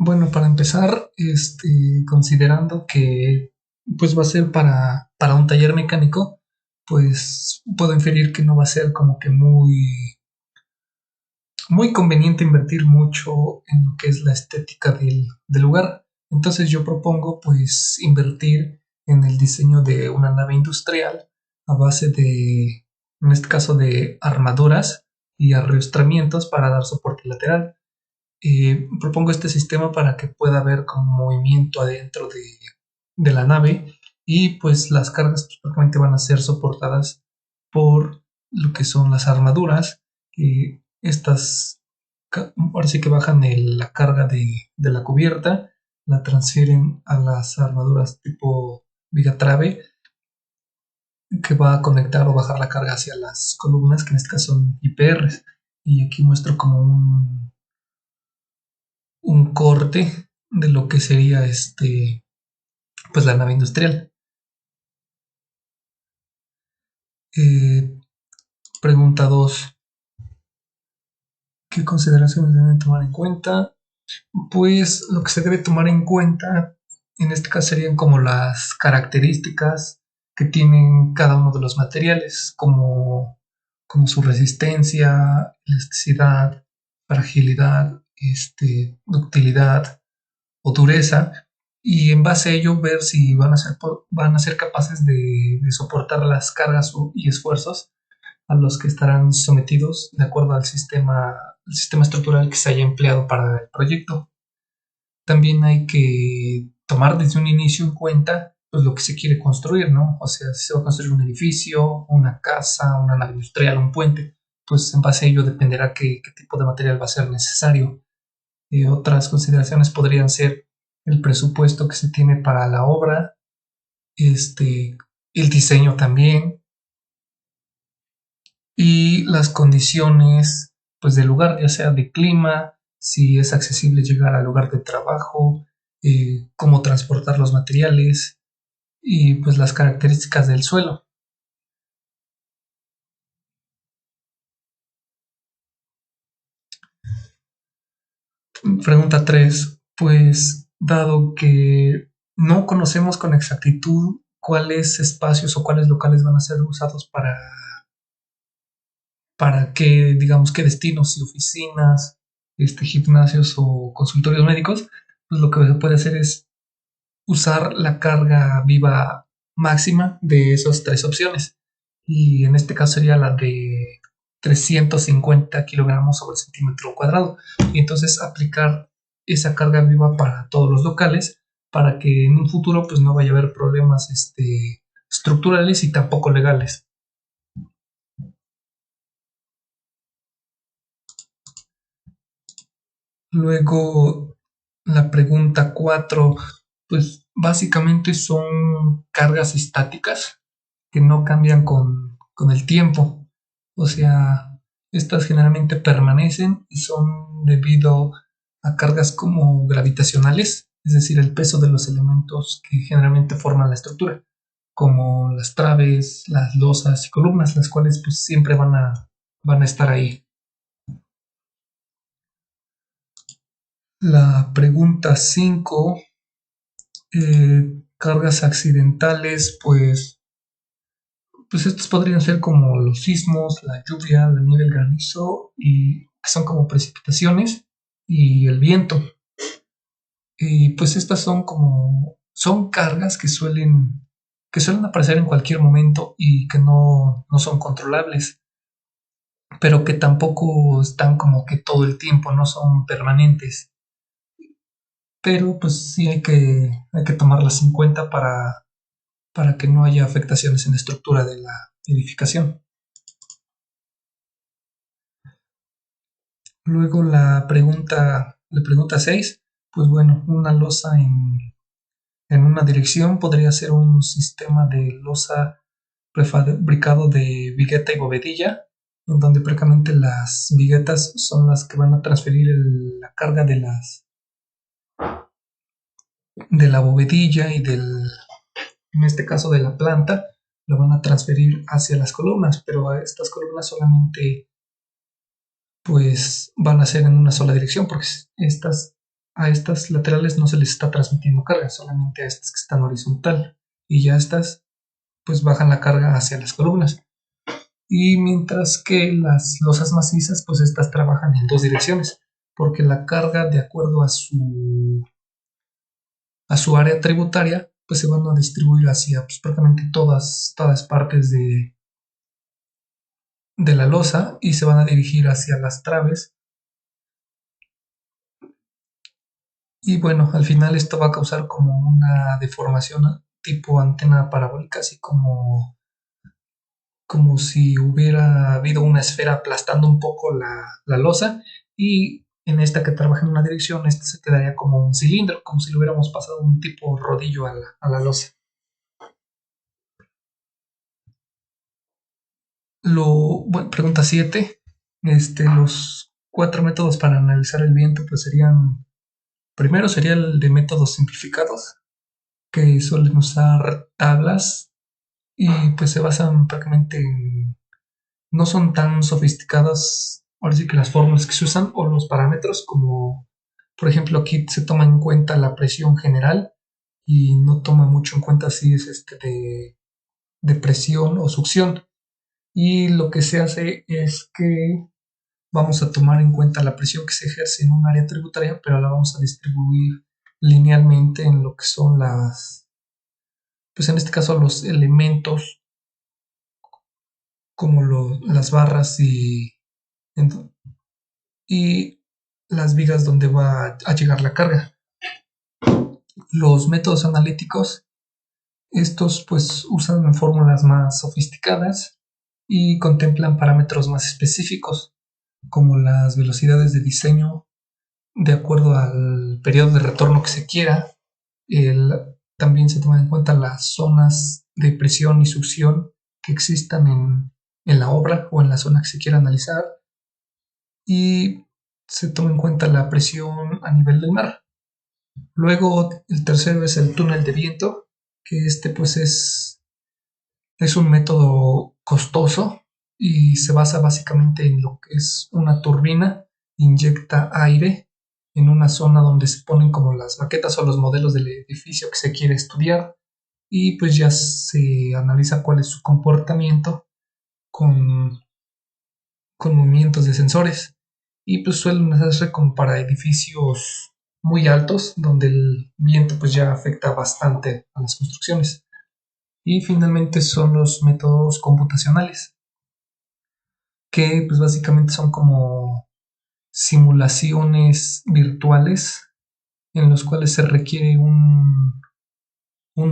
Bueno, para empezar, considerando que pues va a ser para un taller mecánico, pues puedo inferir que no va a ser como que muy conveniente invertir mucho en lo que es la estética del lugar. Entonces yo propongo pues invertir en el diseño de una nave industrial a base en este caso, de armaduras y arriostramientos para dar soporte lateral. Propongo este sistema para que pueda haber como movimiento adentro de la nave y pues las cargas pues, prácticamente van a ser soportadas por lo que son las armaduras. Estas ahora sí que bajan la carga de la cubierta, la transfieren a las armaduras tipo viga-trave, que va a conectar o bajar la carga hacia las columnas, que en este caso son IPRs. Y aquí muestro como un corte de lo que sería pues la nave industrial. Eh, Pregunta 2: ¿qué consideraciones deben tomar en cuenta? Pues lo que se debe tomar en cuenta en este caso serían como las características que tienen cada uno de los materiales, como su resistencia, elasticidad, fragilidad, ductilidad o dureza, y en base a ello ver si van a ser capaces de soportar las cargas y esfuerzos a los que estarán sometidos de acuerdo el sistema estructural que se haya empleado para el proyecto. También hay que tomar desde un inicio en cuenta pues, lo que se quiere construir, ¿no? O sea, si se va a construir un edificio, una casa, una nave industrial, un puente, pues en base a ello dependerá qué tipo de material va a ser necesario. Otras consideraciones podrían ser el presupuesto que se tiene para la obra, el diseño también, y las condiciones pues del lugar, ya sea de clima, si es accesible llegar al lugar de trabajo, cómo transportar los materiales y pues las características del suelo. Pregunta 3: pues dado que no conocemos con exactitud cuáles espacios o cuáles locales van a ser usados para qué, digamos, qué destinos, si oficinas, gimnasios o consultorios médicos, pues lo que se puede hacer es usar la carga viva máxima de esas tres opciones. Y en este caso sería la de 350 kilogramos sobre centímetro cuadrado. Y entonces aplicar esa carga viva para todos los locales para que en un futuro pues no vaya a haber problemas estructurales y tampoco legales. Luego, la pregunta 4, pues básicamente son cargas estáticas que no cambian con el tiempo. O sea, estas generalmente permanecen y son debido a cargas como gravitacionales, es decir, el peso de los elementos que generalmente forman la estructura, como las traves, las losas y columnas, las cuales pues siempre van a estar ahí. La pregunta 5: cargas accidentales, pues estos podrían ser como los sismos, la lluvia, la nieve, el granizo, y son como precipitaciones y el viento. Y pues estas son cargas que suelen aparecer en cualquier momento y que no son controlables, pero que tampoco están como que todo el tiempo, no son permanentes. Pero pues sí hay que tomarlas en cuenta para que no haya afectaciones en la estructura de la edificación. Luego la pregunta 6, pues bueno, una losa en una dirección podría ser un sistema de losa prefabricado de vigueta y bovedilla, en donde prácticamente las viguetas son las que van a transferir la carga de la bovedilla en este caso de la planta, lo van a transferir hacia las columnas, pero estas columnas solamente pues van a ser en una sola dirección porque estas a estas laterales no se les está transmitiendo carga, solamente a estas que están horizontal. Y ya estas pues bajan la carga hacia las columnas. Y mientras que las losas macizas, pues estas trabajan en dos direcciones, porque la carga, de acuerdo a su área tributaria, pues se van a distribuir hacia pues, prácticamente todas partes de la losa y se van a dirigir hacia las traves. Y bueno, al final esto va a causar como una deformación tipo antena parabólica, así como si hubiera habido una esfera aplastando un poco la losa, y en esta que trabaja en una dirección, esta se quedaría como un cilindro, como si le hubiéramos pasado un tipo rodillo a la losa. Bueno, pregunta 7. Los cuatro métodos para analizar el viento pues serían, primero sería el de métodos simplificados, que suelen usar tablas y pues se basan prácticamente en, no son tan sofisticadas, ahora sí que las fórmulas que se usan o los parámetros, como por ejemplo aquí se toma en cuenta la presión general y no toma mucho en cuenta si es de presión o succión. Y lo que se hace es que vamos a tomar en cuenta la presión que se ejerce en un área tributaria, pero la vamos a distribuir linealmente en lo que son pues en este caso los elementos como las barras y las vigas donde va a llegar la carga. Los métodos analíticos, estos pues usan fórmulas más sofisticadas y contemplan parámetros más específicos, como las velocidades de diseño de acuerdo al periodo de retorno que se quiera. También se toman en cuenta las zonas de presión y succión que existan en la obra o en la zona que se quiera analizar, y se toma en cuenta la presión a nivel del mar. Luego el tercero es el túnel de viento, que pues es un método costoso y se basa básicamente en lo que es una turbina, inyecta aire en una zona donde se ponen como las maquetas o los modelos del edificio que se quiere estudiar, y pues ya se analiza cuál es su comportamiento con, con movimientos de sensores, y pues suelen hacerse como para edificios muy altos donde el viento pues ya afecta bastante a las construcciones. Y finalmente son los métodos computacionales, que pues básicamente son como simulaciones virtuales en los cuales se requiere un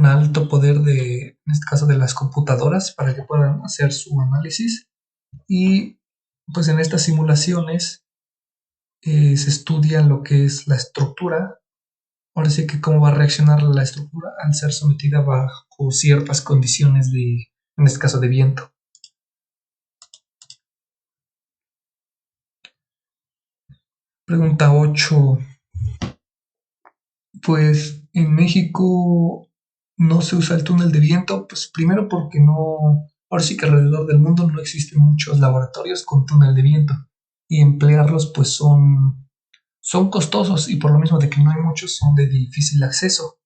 alto poder en este caso de las computadoras, para que puedan hacer su análisis. Y pues en estas simulaciones se estudia lo que es la estructura, ahora sí que cómo va a reaccionar la estructura al ser sometida bajo ciertas condiciones en este caso de viento. Pregunta 8. Pues en México no se usa el túnel de viento, pues primero porque no, ahora sí que alrededor del mundo no existen muchos laboratorios con túnel de viento, y emplearlos pues son costosos, y por lo mismo de que no hay muchos son de difícil acceso.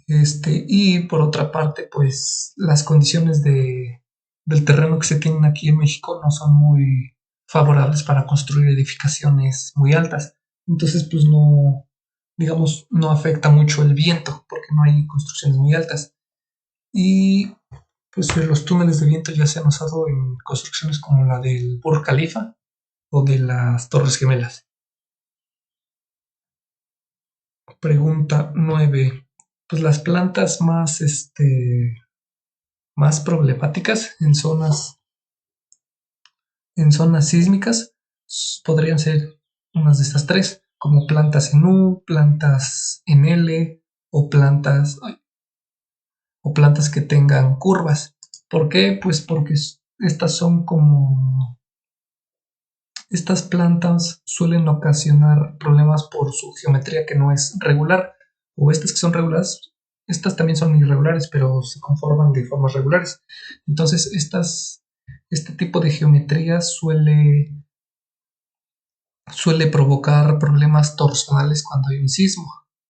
Y por otra parte pues las condiciones del terreno que se tienen aquí en México no son muy favorables para construir edificaciones muy altas. Entonces pues no, digamos, no afecta mucho el viento porque no hay construcciones muy altas. Y pues los túneles de viento ya se han usado en construcciones como la del Burj Khalifa o de las Torres Gemelas. Pregunta 9. Pues las plantas más problemáticas en zonas sísmicas podrían ser unas de estas tres, como plantas en U, plantas en L o plantas que tengan curvas. ¿Por qué? Pues porque estas plantas suelen ocasionar problemas por su geometría que no es regular, o estas que son regulares, estas también son irregulares, pero se conforman de formas regulares. Entonces, este tipo de geometría suele provocar problemas torsionales cuando hay un sismo.